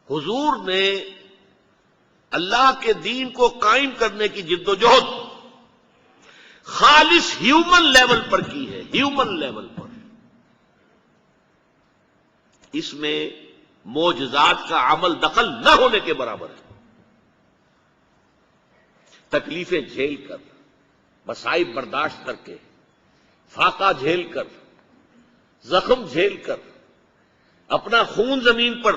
حضور نے اللہ کے دین کو قائم کرنے کی جد و جہد خالص ہیومن لیول پر کی ہے، ہیومن لیول پر۔ اس میں معجزات کا عمل دخل نہ ہونے کے برابر ہے۔ تکلیفیں جھیل کر، مصائب برداشت کر کے، فاقہ جھیل کر، زخم جھیل کر، اپنا خون زمین پر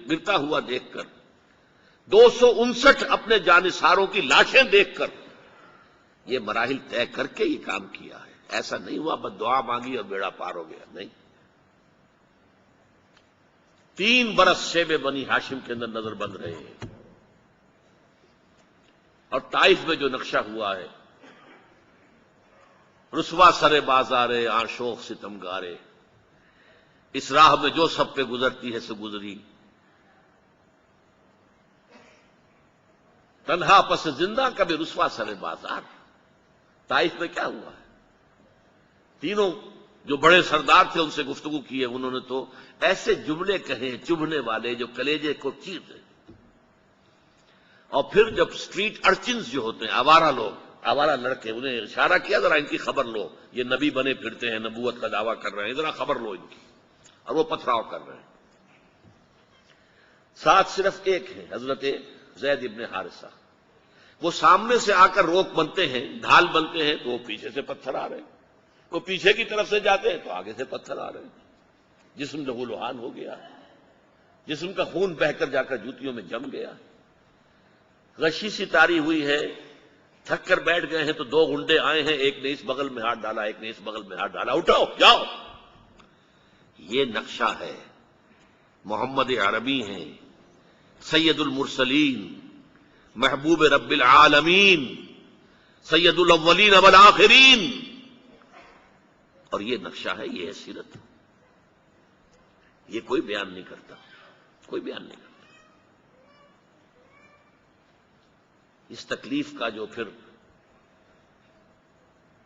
گرتا ہوا دیکھ کر، 259 اپنے جانثاروں کی لاشیں دیکھ کر، یہ مراحل طے کر کے یہ کام کیا ہے۔ ایسا نہیں ہوا بس دعا مانگی اور بیڑا پار ہو گیا، نہیں۔ 3 برس شیب بنی ہاشم کے اندر نظر بند رہے ہیں، اور طائف میں جو نقشہ ہوا ہے، رسوا سرے بازارے آشوق ستمگارے، اس راہ میں جو سب پہ گزرتی ہے سو گزری، تنہا پس زندہ کبھی رسوا سرے بازار۔ طائف میں کیا ہوا ہے؟ تینوں جو بڑے سردار تھے ان سے گفتگو کی ہے، انہوں نے تو ایسے جملے کہے چبھنے والے جو کلیجے کو چیر دیں۔ اور پھر جب اسٹریٹ ارچنز جو ہوتے ہیں، آوارہ لوگ، آوارہ لڑکے، انہیں اشارہ کیا ذرا ان کی خبر لو، یہ نبی بنے پھرتے ہیں، نبوت کا دعویٰ کر رہے ہیں، ذرا خبر لو ان کی، اور وہ پتھراؤ کر رہے ہیں۔ ساتھ صرف ایک ہے، حضرت زید ابن حارثہ۔ وہ سامنے سے آ کر روک بنتے ہیں، ڈھال بنتے ہیں، تو وہ پیچھے سے پتھر آ رہے ہیں، وہ پیچھے کی طرف سے جاتے ہیں تو آگے سے پتھر آ رہے ہیں۔ جسم لہو لہان ہو گیا، جسم کا خون بہہ کر جا کر جوتیوں میں جم گیا، غشی سی تاری ہوئی ہے، تھک کر بیٹھ گئے ہیں تو 2 گنڈے آئے ہیں، ایک نے اس بغل میں ہاتھ ڈالا، ایک نے اس بغل میں ہاتھ ڈالا، اٹھاؤ جاؤ۔ یہ نقشہ ہے، محمد عربی ہیں، سید المرسلین، محبوب رب العالمین، سید الاولین والآخرین، اور یہ نقشہ ہے، یہ ہے سیرت۔ یہ کوئی بیان نہیں کرتا، کوئی بیان نہیں کرتا۔ اس تکلیف کا جو پھر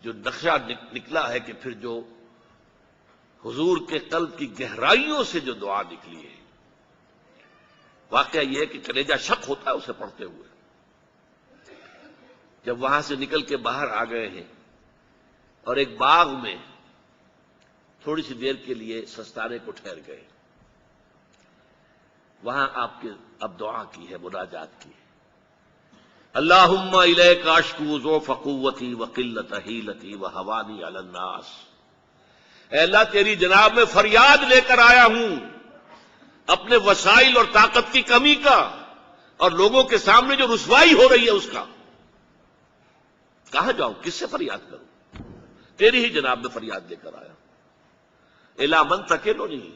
جو نقشہ نکلا ہے، کہ پھر جو حضور کے قلب کی گہرائیوں سے جو دعا نکلی ہے، واقعہ یہ ہے کہ کلیجہ شک ہوتا ہے اسے پڑھتے ہوئے۔ جب وہاں سے نکل کے باہر آ گئے ہیں اور ایک باغ میں تھوڑی سی دیر کے لیے سستانے کو ٹھہر گئے، وہاں آپ کے اب دعا کی ہے، مناجات کی ہے۔ اللہم الیک اشکو ضعف قوتی وقلت حیلتی وہوانی علی الناس۔ اے اللہ تیری جناب میں فریاد لے کر آیا ہوں اپنے وسائل اور طاقت کی کمی کا، اور لوگوں کے سامنے جو رسوائی ہو رہی ہے اس کا۔ کہاں جاؤں، کس سے فریاد کروں؟ تیری ہی جناب میں فریاد لے کر آیا۔ الی من تکلنی،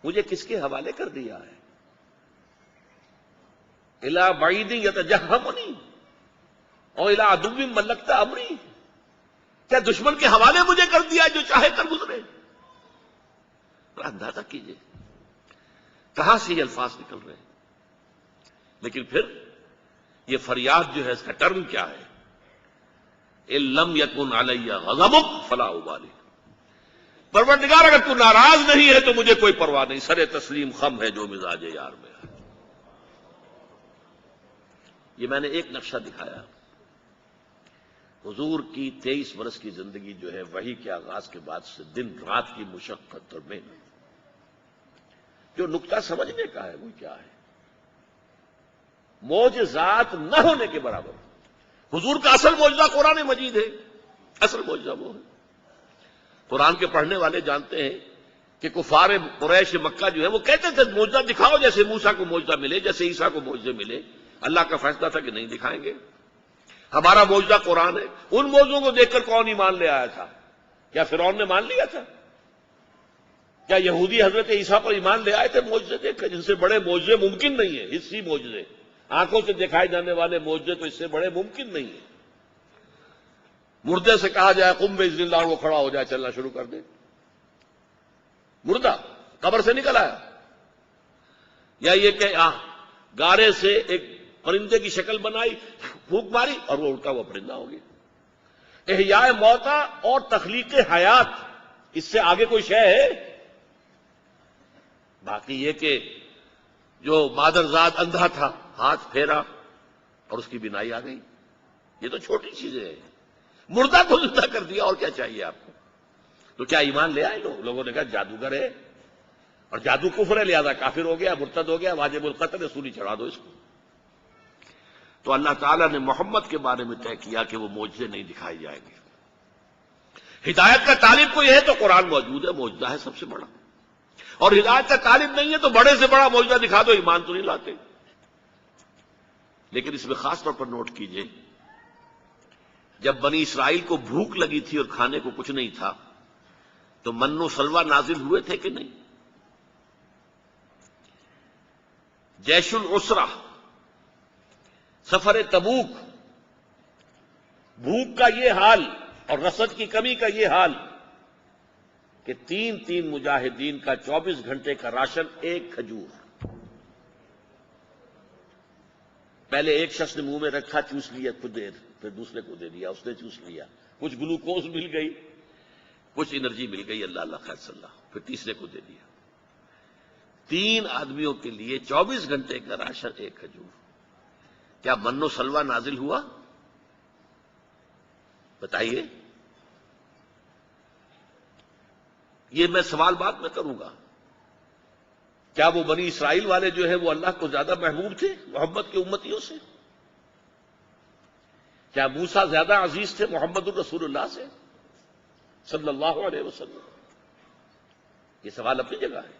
مجھے کس کے حوالے کر دیا ہے؟ الی بعید یتجہمنی اور الی عدو ملکت امری، کیا دشمن کے حوالے مجھے کر دیا جو چاہے کر گزرے؟ ذرا اندازہ کیجئے کہاں سے یہ الفاظ نکل رہے ہیں۔ لیکن پھر یہ فریاد جو ہے اس کا ٹرم کیا ہے؟ ان لم یکن علی غضبک فلا ابالی، پروردگار اگر تو ناراض نہیں ہے تو مجھے کوئی پرواہ نہیں، سر تسلیم خم ہے جو مزاج یار میں ہے۔ یہ میں نے ایک نقشہ دکھایا۔ حضور کی 23 برس کی زندگی جو ہے وحی کے آغاز کے بعد سے دن رات کی مشقت اور محنت، جو نقطہ سمجھنے کا ہے وہ کیا ہے؟ معجزات نہ ہونے کے برابر۔ حضور کا اصل معجزہ قرآن مجید ہے، اصل معجزہ وہ ہے۔ قرآن کے پڑھنے والے جانتے ہیں کہ کفار قریش مکہ جو ہے وہ کہتے تھے معجزہ دکھاؤ، جیسے موسیٰ کو معجزہ ملے، جیسے عیسیٰ کو معجزے ملے۔ اللہ کا فیصلہ تھا کہ نہیں دکھائیں گے، ہمارا معجزہ قرآن ہے۔ ان معجزوں کو دیکھ کر کون ایمان لے آیا تھا؟ کیا فرعون نے مان لیا تھا؟ کیا یہودی حضرت عیسیٰ پر ایمان لے آئے تھے معجزے دیکھ کر؟ جن سے بڑے معجزے ممکن نہیں ہیں، حسی معجزے، آنکھوں سے دکھائے جانے والے معجزے تو اس سے بڑے ممکن نہیں ہیں۔ مردے سے کہا جائے قم باذن اللہ، وہ کھڑا ہو جائے، چلنا شروع کر دے، مردہ قبر سے نکل آیا۔ یا یہ کہ گارے سے ایک پرندے کی شکل بنائی، پھونک ماری اور وہ اڑتا ہوا پرندہ ہو گیا۔ احیاء موتا اور تخلیق حیات، اس سے آگے کوئی شے ہے؟ باقی یہ کہ جو مادرزاد اندھا تھا ہاتھ پھیرا اور اس کی بینائی آ گئی. یہ تو چھوٹی چیزیں ہیں. مردہ کو زندہ کر دیا، اور کیا چاہیے آپ کو؟ تو کیا ایمان لے آئے لوگ؟ لوگوں نے کہا جادوگر ہے اور جادو کفر ہے، لہذا کافر ہو گیا، مرتد ہو گیا، واجب القتل ہے، سولی چڑھا دو اس کو. تو اللہ تعالیٰ نے محمد کے بارے میں طے کیا کہ وہ معجزے نہیں دکھائے جائیں گے. ہدایت کا طالب کوئی ہے تو قرآن موجود ہے، معجزہ ہے سب سے بڑا. اور ہدایت کا طالب نہیں ہے تو بڑے سے بڑا معجزہ دکھا دو، ایمان تو نہیں لاتے. لیکن اس میں خاص طور پر نوٹ کیجئے، جب بنی اسرائیل کو بھوک لگی تھی اور کھانے کو کچھ نہیں تھا تو من و سلوہ نازل ہوئے تھے کہ نہیں؟ جیش العسرہ، سفر تبوک، بھوک کا یہ حال اور رسد کی کمی کا یہ حال کہ تین مجاہدین کا 24 گھنٹے کا راشن ایک کھجور. پہلے ایک شخص نے منہ میں رکھا، چوس لیا کچھ دیر، پھر دوسرے کو دے دیا، اس نے چوس لیا، کچھ گلوکوز مل گئی، کچھ انرجی مل گئی، اللہ اللہ خیر صلی اللہ، پھر تیسرے کو دے دیا. 3 آدمیوں کے لیے 24 گھنٹے کا راشن ایک کھجور. کیا من و سلوہ نازل ہوا؟ بتائیے. یہ میں سوال بعد میں کروں گا. کیا وہ بنی اسرائیل والے جو ہیں وہ اللہ کو زیادہ محبوب تھے محمد کے امتیوں سے؟ کیا موسیٰ زیادہ عزیز تھے محمد الرسول اللہ سے صلی اللہ علیہ وسلم؟ یہ سوال اپنی جگہ ہے،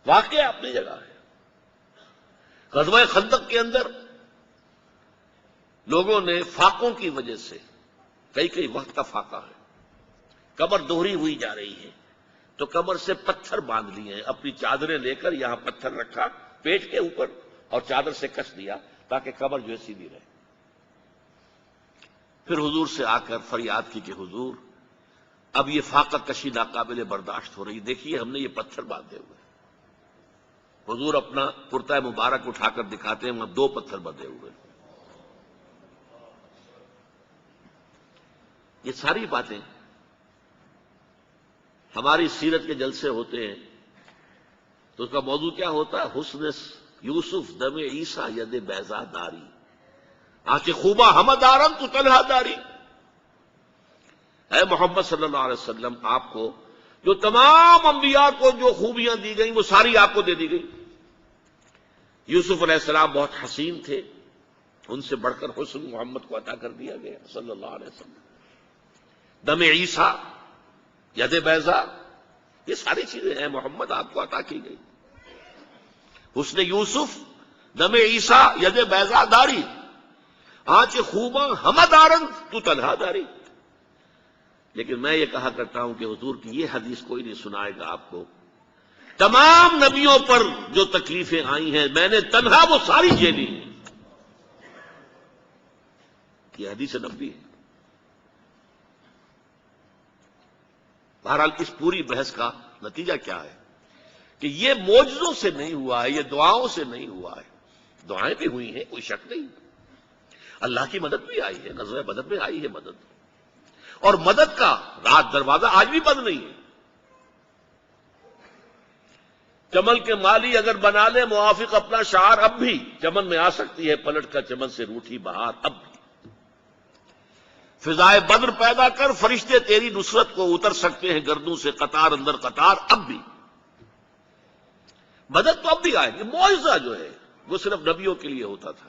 واقعہ اپنی جگہ ہے. غزوہ خندق کے اندر لوگوں نے فاقوں کی وجہ سے، کئی وقت کا فاقہ ہے، کمر دوہری ہوئی جا رہی ہے، تو کمر سے پتھر باندھ لیے ہیں. اپنی چادریں لے کر یہاں پتھر رکھا پیٹ کے اوپر اور چادر سے کس دیا تاکہ کمر جو ہے سیدھی رہے. پھر حضور سے آ کر فریاد کی کہ حضور اب یہ فاقہ کشی ناقابل برداشت ہو رہی، دیکھیے ہم نے یہ پتھر باندھے ہوئے. حضور اپنا کرتا مبارک اٹھا کر دکھاتے ہیں، وہاں 2 پتھر بندھے ہوئے. یہ ساری باتیں ہماری سیرت کے جلسے ہوتے ہیں تو اس کا موضوع کیا ہوتا ہے؟ حسن یوسف دم عیسیٰ ید بیضا داری، آنکھ خوبہ ہم دارم تو تنہا داری. اے محمد صلی اللہ علیہ وسلم، آپ کو جو تمام انبیاء کو جو خوبیاں دی گئیں وہ ساری آپ کو دے دی گئی. یوسف علیہ السلام بہت حسین تھے، ان سے بڑھ کر حسن محمد کو عطا کر دیا گیا صلی اللہ علیہ وسلم. دم عیسیٰ ید بیضا، یہ ساری چیزیں ہیں محمد آپ کو عطا کی گئی. حسن یوسف دم عیسیٰ ید بیضا داری، آنچ خوباں ہم دارن تو تنہا داری. لیکن میں یہ کہا کرتا ہوں کہ حضور کی یہ حدیث کوئی نہیں سنائے گا آپ کو. تمام نبیوں پر جو تکلیفیں آئی ہیں میں نے تنہا وہ ساری جھیلی ہیں. یہ حدیث نبوی ہے. بہرحال اس پوری بحث کا نتیجہ کیا ہے کہ یہ معجزوں سے نہیں ہوا ہے، یہ دعاؤں سے نہیں ہوا ہے. دعائیں بھی ہوئی ہیں، کوئی شک نہیں، اللہ کی مدد بھی آئی ہے، غزوہ بدر میں آئی ہے مدد، اور مدد کا رات دروازہ آج بھی بند نہیں ہے. چمن کے مالی اگر بنا لے موافق اپنا شعار، اب بھی چمن میں آ سکتی ہے پلٹ کر چمن سے روٹھی بہار. اب بھی فضائے بدر پیدا کر، فرشتے تیری نصرت کو اتر سکتے ہیں گردوں سے قطار اندر قطار. اب بھی مدد تو اب بھی آئے گی. معجزہ جو ہے وہ صرف نبیوں کے لیے ہوتا تھا،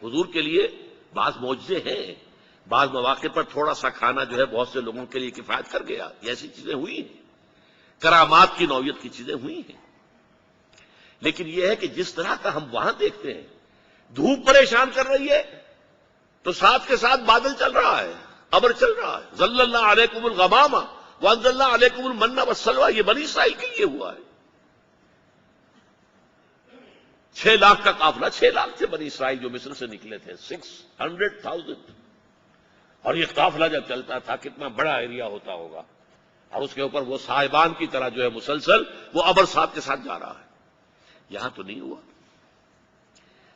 حضور کے لیے بعض معجزے ہیں. بعض مواقع پر تھوڑا سا کھانا جو ہے بہت سے لوگوں کے لیے کفایت کر گیا، ایسی چیزیں ہوئی ہیں، کرامات کی نوعیت کی چیزیں ہوئی ہیں. لیکن یہ ہے کہ جس طرح کا ہم وہاں دیکھتے ہیں، دھوپ پریشان کر رہی ہے تو ساتھ کے ساتھ بادل چل رہا ہے، ابر چل رہا ہے. ظل اللہ علیکم الغمام وانزلنا علیکم المن والسلوى، یہ بنی اسرائیل کے لیے ہوا ہے. 6 لاکھ کا قافلہ، 6 لاکھ تھے بنی اسرائیل جو مصر سے نکلے تھے، 600,000. اور یہ قافلہ جب چلتا تھا کتنا بڑا ایریا ہوتا ہوگا، اور اس کے اوپر وہ صاحبان کی طرح جو ہے مسلسل وہ ابر ساتھ کے ساتھ جا رہا ہے. یہاں تو نہیں ہوا.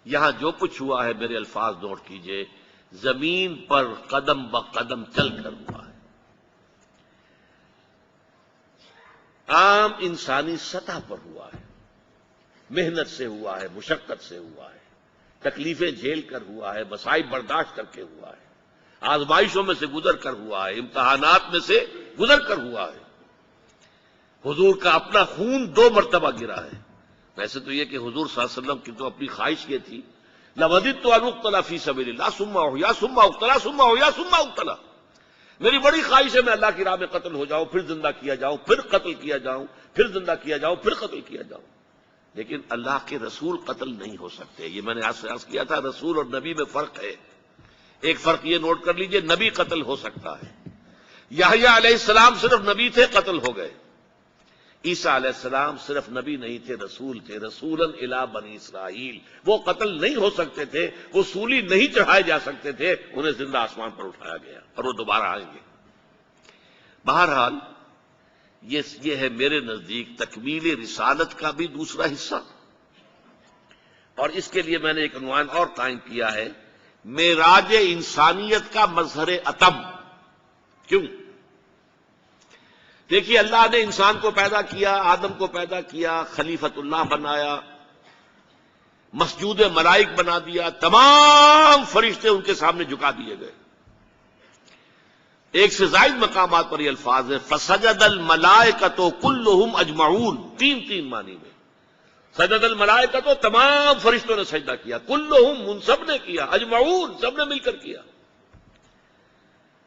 یہاں جو کچھ ہوا ہے میرے الفاظ نوٹ کیجئے، زمین پر قدم بقدم چل کر ہوا ہے. عام انسانی سطح پر ہوا ہے. محنت سے ہوا ہے، مشقت سے ہوا ہے، تکلیفیں جھیل کر ہوا ہے، مصائب برداشت کر کے ہوا ہے، آزمائشوں میں سے گزر کر ہوا ہے، امتحانات میں سے گزر کر ہوا ہے۔ حضور کا اپنا خون 2 مرتبہ گرا ہے۔ ویسے تو یہ کہ حضور صلی اللہ علیہ وسلم کی تو اپنی خواہش یہ تھی، لَوَدِدتُّ أَنْ أُقْتَلَ فِي سَبِيلِ اللَّهِ ثُمَّ أُحْيَا ثُمَّ أُقْتَلَ ثُمَّ أُحْيَا ثُمَّ أُقْتَلَ، میری بڑی خواہش ہے میں اللہ کی راہ میں قتل ہو جاؤں، پھر زندہ کیا جاؤں، پھر قتل کیا جاؤں، پھر زندہ کیا جاؤں، پھر قتل کیا جاؤں۔ لیکن اللہ کے رسول قتل نہیں ہو سکتے۔ یہ میں نے آج سے عرض کیا تھا، رسول اور نبی میں فرق ہے۔ ایک فرق یہ نوٹ کر لیجئے، نبی قتل ہو سکتا ہے۔ یحییٰ علیہ السلام صرف نبی تھے، قتل ہو گئے۔ عیسیٰ علیہ السلام صرف نبی نہیں تھے، رسول تھے، رسولاً الی بنی اسرائیل۔ وہ قتل نہیں ہو سکتے تھے، وہ سولی نہیں چڑھائے جا سکتے تھے، انہیں زندہ آسمان پر اٹھایا گیا اور وہ دوبارہ آئیں گے۔ بہرحال یہ ہے میرے نزدیک تکمیل رسالت کا بھی دوسرا حصہ، اور اس کے لیے میں نے ایک عنوان اور قائم کیا ہے، معراج انسانیت کا مظہر اتم۔ کیوں؟ دیکھیے، اللہ نے انسان کو پیدا کیا، آدم کو پیدا کیا، خلیفۃ اللہ بنایا، مسجود ملائک بنا دیا، تمام فرشتے ان کے سامنے جھکا دیے گئے۔ ایک سے زائد مقامات پر یہ الفاظ ہیں، فسجد الملائکۃ کلھم اجمعون، تین معنی میں۔ سجد الملائکۃ، تمام فرشتوں نے سجدہ کیا، کلھم، ان سب نے کیا، اجمعون، سب نے مل کر کیا۔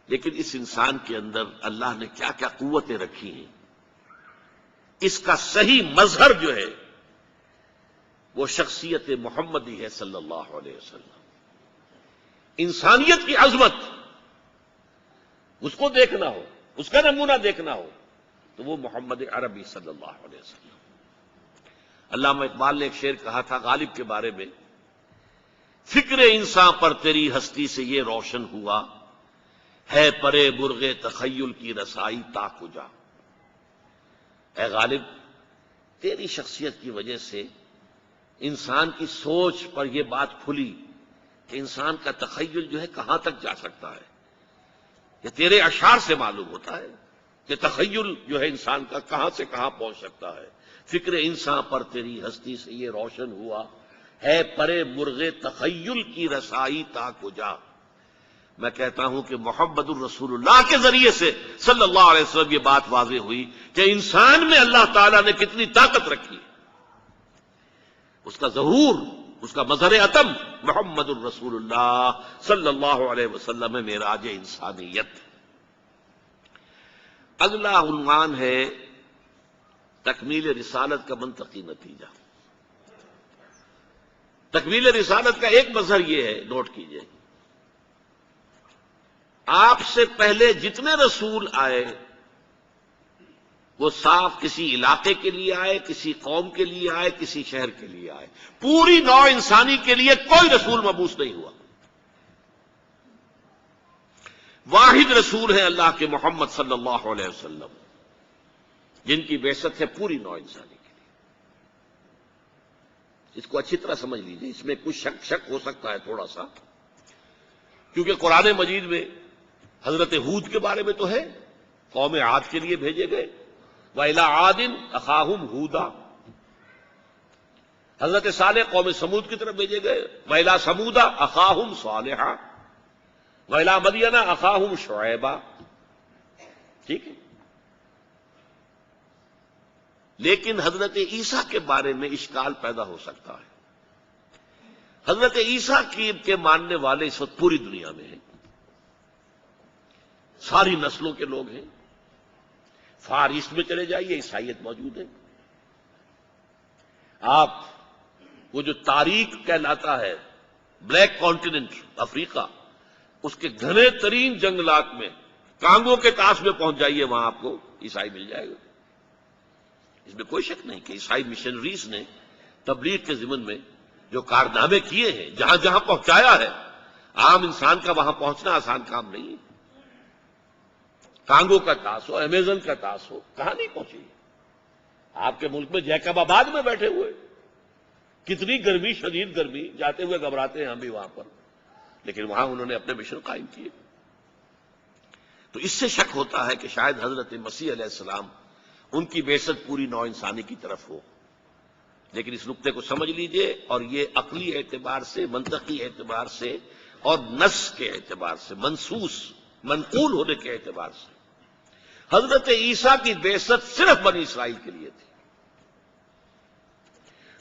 لیکن اس انسان کے اندر اللہ نے کیا کیا قوتیں رکھی ہیں، اس کا صحیح مظہر جو ہے وہ شخصیت محمدی ہے صلی اللہ علیہ وسلم۔ انسانیت کی عظمت اس کو دیکھنا ہو، اس کا نمونہ دیکھنا ہو تو وہ محمد عربی صلی اللہ علیہ وسلم۔ علامہ اقبال نے ایک شعر کہا تھا غالب کے بارے میں، فکر انسان پر تیری ہستی سے یہ روشن ہوا، ہے پرے برغ تخیل کی رسائی تا کجا۔ اے غالب، تیری شخصیت کی وجہ سے انسان کی سوچ پر یہ بات کھلی کہ انسان کا تخیل جو ہے کہاں تک جا سکتا ہے۔ یہ تیرے اشعار سے معلوم ہوتا ہے کہ تخیل جو ہے انسان کا کہاں سے کہاں پہنچ سکتا ہے۔ فکر انسان پر تیری ہستی سے یہ روشن ہوا، ہے پرے مرغ تخیل کی رسائی تا کجا۔ میں کہتا ہوں کہ محمد الرسول اللہ کے ذریعے سے صلی اللہ علیہ وسلم یہ بات واضح ہوئی کہ انسان میں اللہ تعالیٰ نے کتنی طاقت رکھی، اس کا ظہور، اس کا مظہر اتم محمد الرسول اللہ صلی اللہ علیہ وسلم میں معراج انسانیت۔ اگلا عنوان ہے تکمیل رسالت کا منطقی نتیجہ۔ تکمیل رسالت کا ایک مظہر یہ ہے، نوٹ کیجئے، آپ سے پہلے جتنے رسول آئے وہ صاف کسی علاقے کے لیے آئے، کسی قوم کے لیے آئے، کسی شہر کے لیے آئے، پوری نوع انسانی کے لیے کوئی رسول مبعوث نہیں ہوا۔ واحد رسول ہیں اللہ کے محمد صلی اللہ علیہ وسلم، جن کی بعثت ہے پوری نوع انسانی کے لیے۔ اس کو اچھی طرح سمجھ لیجیے، اس میں کچھ شک ہو سکتا ہے تھوڑا سا، کیونکہ قرآن مجید میں حضرت ہود کے بارے میں تو ہے، قوم عاد کے لیے بھیجے گئے، وَإِلَىٰ عَادٍ أَخَاهُمْ هُودًا۔ حضرت صالح قوم سمود کی طرف بھیجے گئے، وَإِلَىٰ ثَمُودَ أَخَاهُمْ صَالِحًا وَإِلَىٰ مَدْيَنَ أَخَاهُمْ شُعَيْبًا۔ ٹھیک ہے، لیکن حضرت عیسیٰ کے بارے میں اشکال پیدا ہو سکتا ہے۔ حضرت عیسیٰ کے ماننے والے اس وقت پوری دنیا میں ہیں، ساری نسلوں کے لوگ ہیں۔ فار ایسٹ میں چلے جائیے، عیسائیت موجود ہے۔ آپ وہ جو تاریک کہلاتا ہے بلیک کانٹیننٹ افریقہ، اس کے گھنے ترین جنگلات میں کانگو کے طاس میں پہنچ جائیے، وہاں آپ کو عیسائی مل جائے گا۔ اس میں کوئی شک نہیں کہ عیسائی مشنریز نے تبلیغ کے ضمن میں جو کارنامے کیے ہیں، جہاں جہاں پہنچایا ہے، عام انسان کا وہاں پہنچنا آسان کام نہیں ہے۔ کانگو کا طاس ہو، امیزن کا طاس ہو، کہاں نہیں پہنچی؟ آپ کے ملک میں جیکب آباد میں بیٹھے ہوئے، کتنی گرمی، شدید گرمی، جاتے ہوئے گھبراتے ہیں ہم بھی وہاں پر، لیکن وہاں انہوں نے اپنے مشن قائم کیے۔ تو اس سے شک ہوتا ہے کہ شاید حضرت مسیح علیہ السلام ان کی بعثت پوری نوع انسانی کی طرف ہو۔ لیکن اس نقطے کو سمجھ لیجئے، اور یہ عقلی اعتبار سے، منطقی اعتبار سے اور نص کے اعتبار سے، منصوص منقول ہونے کے اعتبار سے، حضرت عیسیٰ کی بعثت صرف بنی اسرائیل کے لیے تھی۔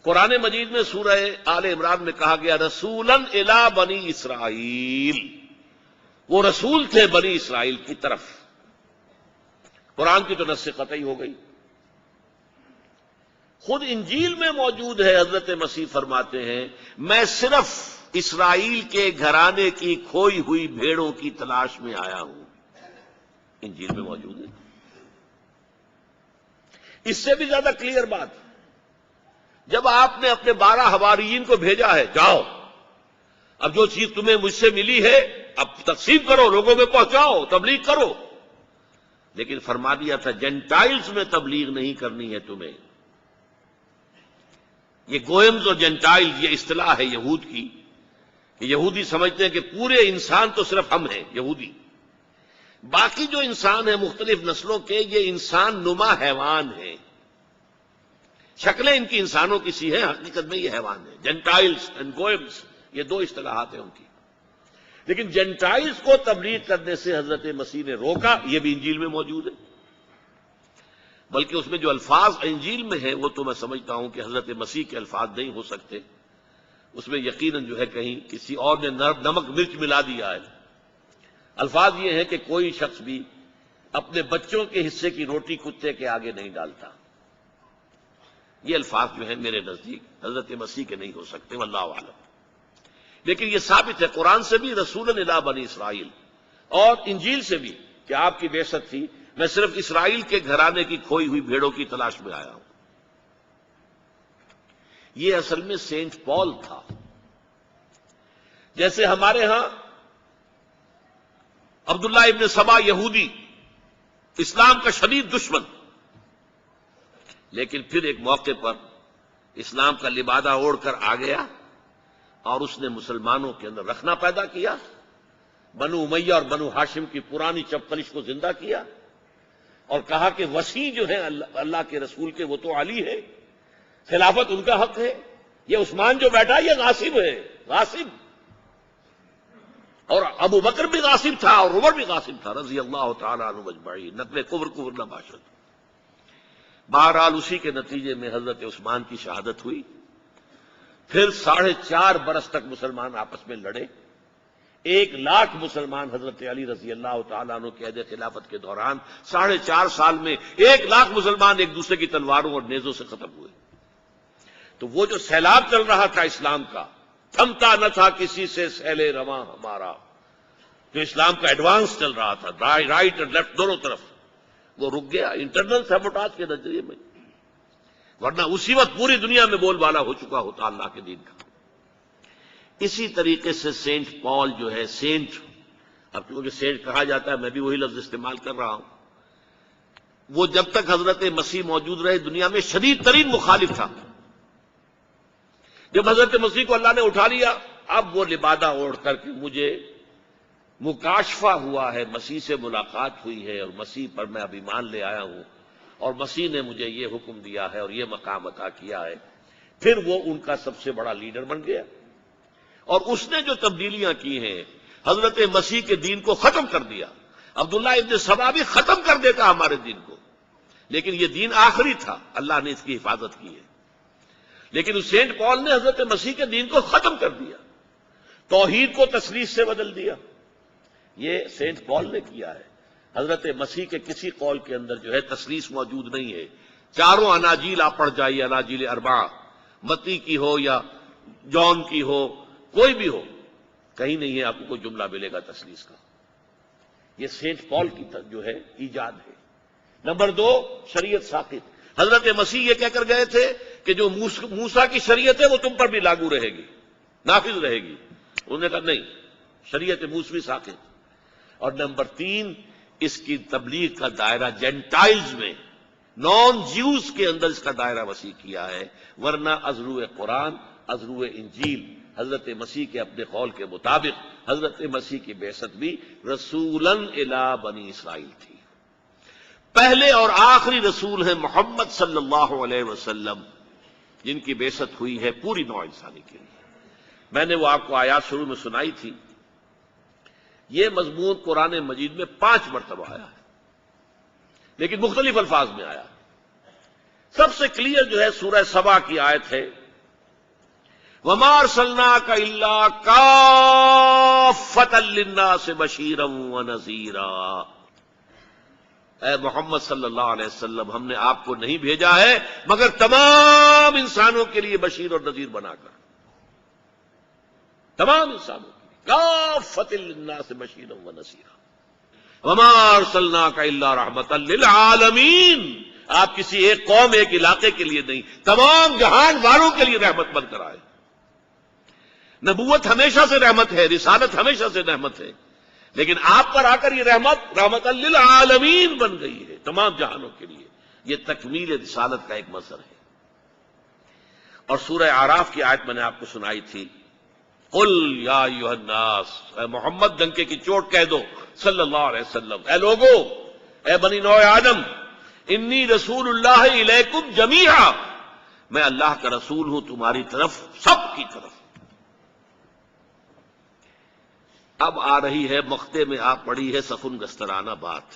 قرآن مجید میں سورہ آل عمران میں کہا گیا رسولاً الی بنی اسرائیل، وہ رسول تھے بنی اسرائیل کی طرف۔ قرآن کی تو نص قطعی ہو گئی۔ خود انجیل میں موجود ہے، حضرت مسیح فرماتے ہیں میں صرف اسرائیل کے گھرانے کی کھوئی ہوئی بھیڑوں کی تلاش میں آیا ہوں، انجیل میں موجود ہے۔ اس سے بھی زیادہ کلیئر بات، جب آپ نے اپنے 12 حواریین کو بھیجا ہے جاؤ، اب جو چیز تمہیں مجھ سے ملی ہے اب تقسیم کرو، لوگوں میں پہنچاؤ، تبلیغ کرو، لیکن فرما دیا تھا جینٹائلز میں تبلیغ نہیں کرنی ہے تمہیں۔ یہ گوئمز اور جینٹائلز یہ اصطلاح ہے یہود کی، کہ یہودی سمجھتے ہیں کہ پورے انسان تو صرف ہم ہیں یہودی، باقی جو انسان ہیں مختلف نسلوں کے یہ انسان نما حیوان ہیں، شکلیں ان کی انسانوں کی سی ہیں، حقیقت میں یہ حیوان ہیں۔ جینٹائلز اینڈ گوئمز یہ دو اصطلاحات ہیں ان کی، لیکن جینٹائلز کو تبلیغ کرنے سے حضرت مسیح نے روکا، یہ بھی انجیل میں موجود ہے۔ بلکہ اس میں جو الفاظ انجیل میں ہیں وہ تو میں سمجھتا ہوں کہ حضرت مسیح کے الفاظ نہیں ہو سکتے، اس میں یقیناً جو ہے کہیں کسی اور نے نمک مرچ ملا دیا ہے۔ الفاظ یہ ہیں کہ کوئی شخص بھی اپنے بچوں کے حصے کی روٹی کتے کے آگے نہیں ڈالتا۔ یہ الفاظ جو ہیں میرے نزدیک حضرت مسیح کے نہیں ہو سکتے، واللہ اعلم۔ لیکن یہ ثابت ہے قرآن سے بھی رسولاً الی بنی اسرائیل، اور انجیل سے بھی کہ آپ کی بعثت تھی میں صرف اسرائیل کے گھرانے کی کھوئی ہوئی بھیڑوں کی تلاش میں آیا ہوں۔ یہ اصل میں سینٹ پال تھا۔ جیسے ہمارے ہاں عبداللہ ابن سبا یہودی، اسلام کا شدید دشمن، لیکن پھر ایک موقع پر اسلام کا لبادہ اوڑھ کر آ گیا اور اس نے مسلمانوں کے اندر رخنہ پیدا کیا، بنو امیہ اور بنو ہاشم کی پرانی چپقلش کو زندہ کیا، اور کہا کہ وسیع جو ہے اللہ کے رسول کے وہ تو علی ہے، خلافت ان کا حق ہے، یہ عثمان جو بیٹھا یہ غاصب ہے، غاصب، اور ابو بکر بھی غاصب تھا اور عمر بھی غاصب تھا رضی اللہ تعالی عنہ اجمعین، نقل کفر نہ باشد۔ بہرحال اسی کے نتیجے میں حضرت عثمان کی شہادت ہوئی، پھر 4.5 برس تک مسلمان آپس میں لڑے، 1,00,000 مسلمان حضرت علی رضی اللہ تعالیٰ عنہ کے عہد خلافت کے دوران 4.5 سال میں 1,00,000 مسلمان ایک دوسرے کی تلواروں اور نیزوں سے ختم ہوئے۔ تو وہ جو سیلاب چل رہا تھا اسلام کا، تھمتا نہ تھا کسی سے سیل رواں ہمارا، جو اسلام کا ایڈوانس چل رہا تھا رائٹ اور لیفٹ دونوں طرف، وہ رک گیا انٹرنل سیبوٹاج کے نظریے میں، ورنہ اسی وقت پوری دنیا میں بول بالا ہو چکا ہوتا اللہ کے دین کا۔ اسی طریقے سے سینٹ پال جو ہے، سینٹ، اب کیونکہ سینٹ کہا جاتا ہے میں بھی وہی لفظ استعمال کر رہا ہوں، وہ جب تک حضرت مسیح موجود رہے دنیا میں شدید ترین مخالف تھا۔ جب حضرت مسیح کو اللہ نے اٹھا لیا، اب وہ لبادہ اوڑھ کر کے مجھے مکاشفہ ہوا ہے، مسیح سے ملاقات ہوئی ہے اور مسیح پر میں اب ایمان لے آیا ہوں، اور مسیح نے مجھے یہ حکم دیا ہے اور یہ مقام عطا کیا ہے، پھر وہ ان کا سب سے بڑا لیڈر بن گیا۔ اور اس نے جو تبدیلیاں کی ہیں، حضرت مسیح کے دین کو ختم کر دیا۔ عبداللہ ابن سبا بھی ختم کر دیتا ہمارے دین کو، لیکن یہ دین آخری تھا، اللہ نے اس کی حفاظت کی ہے۔ لیکن سینٹ پال نے حضرت مسیح کے دین کو ختم کر دیا، توحید کو تثلیث سے بدل دیا، یہ سینٹ پال نے کیا ہے۔ حضرت مسیح کے کسی قول کے اندر جو ہے تثلیث موجود نہیں ہے۔ چاروں اناجیل آپ پڑھ جائیے، اناجیل اربعہ، متی کی ہو یا جون کی ہو، کوئی بھی ہو، کہیں نہیں ہے آپ کو کوئی جملہ ملے گا تثلیث کا۔ یہ سینٹ پال کی جو ہے ایجاد ہے۔ نمبر 2، شریعت ساقط۔ حضرت مسیح یہ کہہ کر گئے تھے کہ جو موسیٰ کی شریعت ہے وہ تم پر بھی لاگو رہے گی، نافذ رہے گی۔ انہوں نے کہا نہیں، شریعت موسوی ساقط۔ اور نمبر 3، اس کی تبلیغ کا دائرہ جینٹائلز میں، نان جیوز کے اندر اس کا دائرہ وسیع کیا ہے، ورنہ ازرو قرآن، ازرو انجیل، حضرت مسیح کے اپنے قول کے مطابق حضرت مسیح کی بعثت بھی رسولاً الی بنی اسرائیل تھی۔ پہلے اور آخری رسول ہیں محمد صلی اللہ علیہ وسلم، جن کی بعثت ہوئی ہے پوری نوع انسانی کے لیے۔ میں نے وہ آپ کو آیات شروع میں سنائی تھی، یہ مضمون قرآن مجید میں 5 مرتبہ آیا ہے، لیکن مختلف الفاظ میں آیا ہے۔ سب سے کلیئر جو ہے سورہ سبا کی آیت ہے، وَمَا أَرْسَلْنَاكَ إِلَّا كَافَّةً لِلنَّاسِ بَشِيرًا وَنَذِيرًا۔ اے محمد صلی اللہ علیہ وسلم، ہم نے آپ کو نہیں بھیجا ہے مگر تمام انسانوں کے لیے بشیر اور نذیر بنا کر، تمام انسانوں کے لیے، کافۃ للناس بشیرا ونذیرا، وما ارسلناک الا رحمۃ للعالمین۔ آپ کسی ایک قوم ایک علاقے کے لیے نہیں، تمام جہان والوں کے لیے رحمت بن کر آئے۔ نبوت ہمیشہ سے رحمت ہے، رسالت ہمیشہ سے رحمت ہے، لیکن آپ پر آ کر یہ رحمت للعالمین بن گئی ہے، تمام جہانوں کے لیے۔ یہ تکمیل رسالت کا ایک مظہر ہے۔ اور سورہ اعراف کی آیت میں نے آپ کو سنائی تھی، قل یا ایھا الناس، اے محمد ڈنکے کی چوٹ کہہ دو صلی اللہ علیہ وسلم، اے لوگو، اے بنی نوع آدم، انی رسول اللہ الیکم جمیعا، میں اللہ کا رسول ہوں تمہاری طرف، سب کی طرف۔ اب آ رہی ہے مقطع میں آپ پڑھی ہے سفن گسترانہ بات،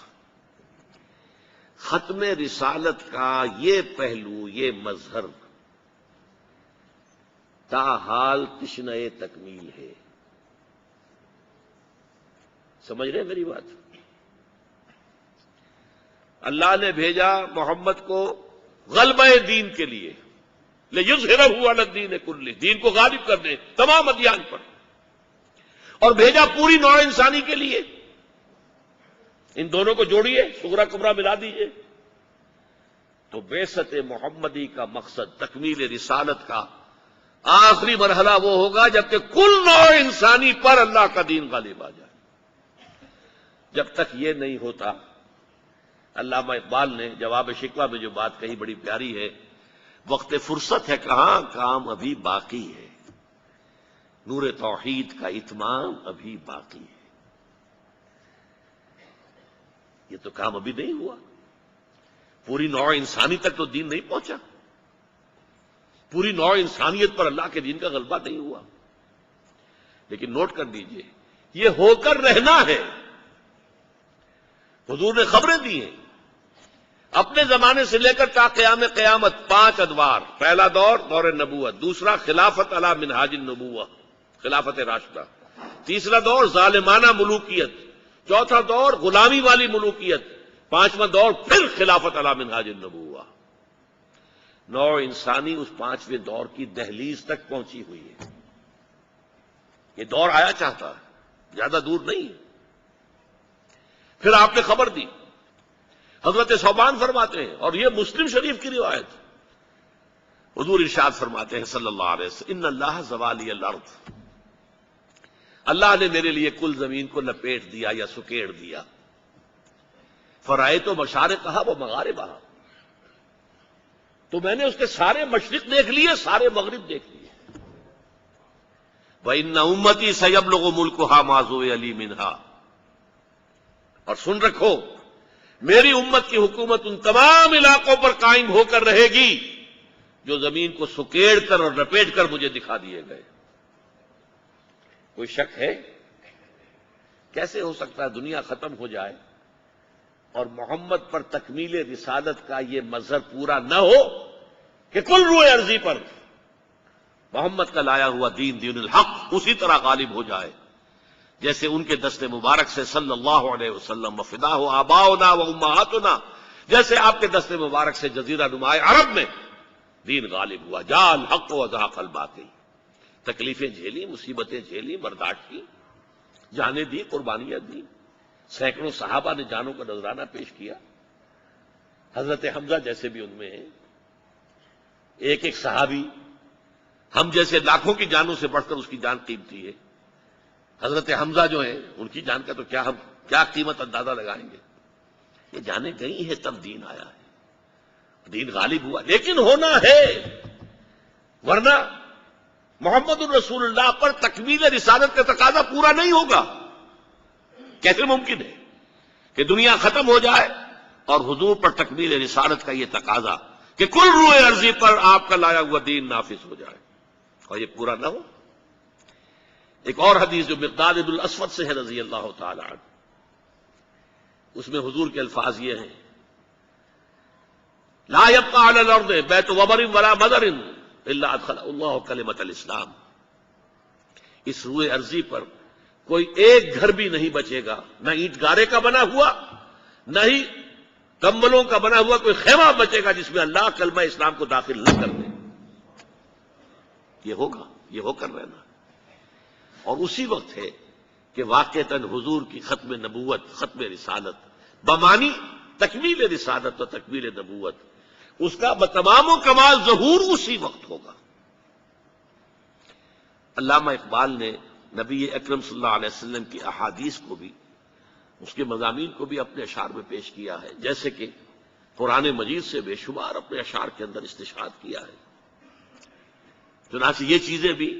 ختم رسالت کا یہ پہلو، یہ مظہر تاحال تشنہ تکمیل ہے۔ سمجھ رہے ہیں میری بات؟ اللہ نے بھیجا محمد کو غلبہ دین کے لیے، لِیُظْہِرَهُ عَلَى الدِّینِ کُلِّهِ، دین کو غالب کر دے تمام ادیان پر، اور بھیجا پوری نوع انسانی کے لیے۔ ان دونوں کو جوڑیے، صغرا کبرا ملا دیجئے، تو بعثت محمدی کا مقصد، تکمیل رسالت کا آخری مرحلہ وہ ہوگا جب کہ کل نوع انسانی پر اللہ کا دین غالب آ جائے۔ جب تک یہ نہیں ہوتا، علامہ اقبال نے جواب شکوہ میں جو بات کہی بڑی پیاری ہے، وقت فرصت ہے کہاں، کام ابھی باقی ہے، نور توحید کا اتمام ابھی باقی ہے۔ یہ تو کام ابھی نہیں ہوا، پوری نوع انسانی تک تو دین نہیں پہنچا، پوری نوع انسانیت پر اللہ کے دین کا غلبہ نہیں ہوا۔ لیکن نوٹ کر لیجئے، یہ ہو کر رہنا ہے۔ حضور نے خبریں دی ہیں اپنے زمانے سے لے کر تا قیام قیامت، 5 ادوار۔ پہلا دور، دور نبوت، دوسرا خلافت علی منہاج النبوہ، خلافت راشدہ، تیسرا دور ظالمانہ ملوکیت، چوتھا دور غلامی والی ملوکیت، 5واں دور پھر خلافت علی منہاج النبوہ۔ نوع انسانی اس 5ویں دور کی دہلیز تک پہنچی ہوئی ہے۔ یہ دور آیا چاہتا ہے، زیادہ دور نہیں ہے۔ پھر آپ نے خبر دی، حضرت ثوبان فرماتے ہیں، اور یہ مسلم شریف کی روایت، حضور ارشاد فرماتے ہیں صلی اللہ علیہ وسلم، ان اللہ زوالی الارض، اللہ نے میرے لیے کل زمین کو لپیٹ دیا یا سکیڑ دیا، فرائیت مشارقہا و مغاربہا، تو میں نے اس کے سارے مشرق دیکھ لیے، سارے مغرب دیکھ لیے۔ وَإِنَّ أُمَّتِي سَيَبْلُغُ مُلْكُهَا مَا زُوِّيَ لِي مِنْهَا، اور سن رکھو، میری امت کی حکومت ان تمام علاقوں پر قائم ہو کر رہے گی جو زمین کو سکیڑ کر اور لپیٹ کر مجھے دکھا دیے گئے۔ کوئی شک ہے؟ کیسے ہو سکتا ہے دنیا ختم ہو جائے اور محمد پر تکمیل رسالت کا یہ مظہر پورا نہ ہو کہ کل روئے ارضی پر محمد کا لایا ہوا دین، دین الحق، اسی طرح غالب ہو جائے جیسے ان کے دست مبارک سے صلی اللہ علیہ وسلم، وفداہ آباؤنا و امہاتنا، جیسے آپ کے دست مبارک سے جزیرہ نما عرب میں دین غالب ہوا۔ جاء الحق وزهق الباطل، تکلیفیں جھیلی، مصیبتیں جھیلی، برداشت کی، جانیں دی، قربانیاں دی، سینکڑوں صحابہ نے جانوں کا نذرانہ پیش کیا، حضرت حمزہ جیسے بھی ان میں ہیں، ایک ایک صحابی ہم جیسے لاکھوں کی جانوں سے بڑھ کر اس کی جان قیمتی ہے۔ حضرت حمزہ جو ہیں ان کی جان کا تو ہم کیا قیمت اندازہ لگائیں گے۔ یہ جانیں گئی ہیں تب دین آیا ہے، دین غالب ہوا، لیکن ہونا ہے، ورنہ محمد الرسول اللہ پر تکمیل رسالت کا تقاضا پورا نہیں ہوگا۔ کیسے ممکن ہے کہ دنیا ختم ہو جائے اور حضور پر تکمیل رسالت کا یہ تقاضا کہ کل روئے عرضی پر آپ کا لایا ہوا دین نافذ ہو جائے اور یہ پورا نہ ہو۔ ایک اور حدیث جو مقداد بن الاسود سے ہے رضی اللہ تعالی عنہ، اس میں حضور کے الفاظ یہ ہیں: لا يبقى على الارض بیت وبر ولا مدر الا ادخل اللہ کلمۃ الاسلام۔ اس روئے ارضی پر کوئی ایک گھر بھی نہیں بچے گا، نہ اینٹ گارے کا بنا ہوا، نہ ہی کمبلوں کا بنا ہوا کوئی خیمہ بچے گا جس میں اللہ کلمہ اسلام کو داخل نہ کر دے۔ یہ ہوگا، یہ ہو کر رہنا۔ اور اسی وقت ہے کہ واقعتاً حضور کی ختم نبوت، ختم رسالت بمانی تکمیل رسالت و تکمیل نبوت، اس کا بتمام و کمال ظہور اسی وقت ہوگا۔ علامہ اقبال نے نبی اکرم صلی اللہ علیہ وسلم کی احادیث کو بھی، اس کے مضامین کو بھی اپنے اشعار میں پیش کیا ہے، جیسے کہ قرآن مجید سے بے شمار اپنے اشعار کے اندر استشہاد کیا ہے۔ چنانچہ یہ چیزیں بھی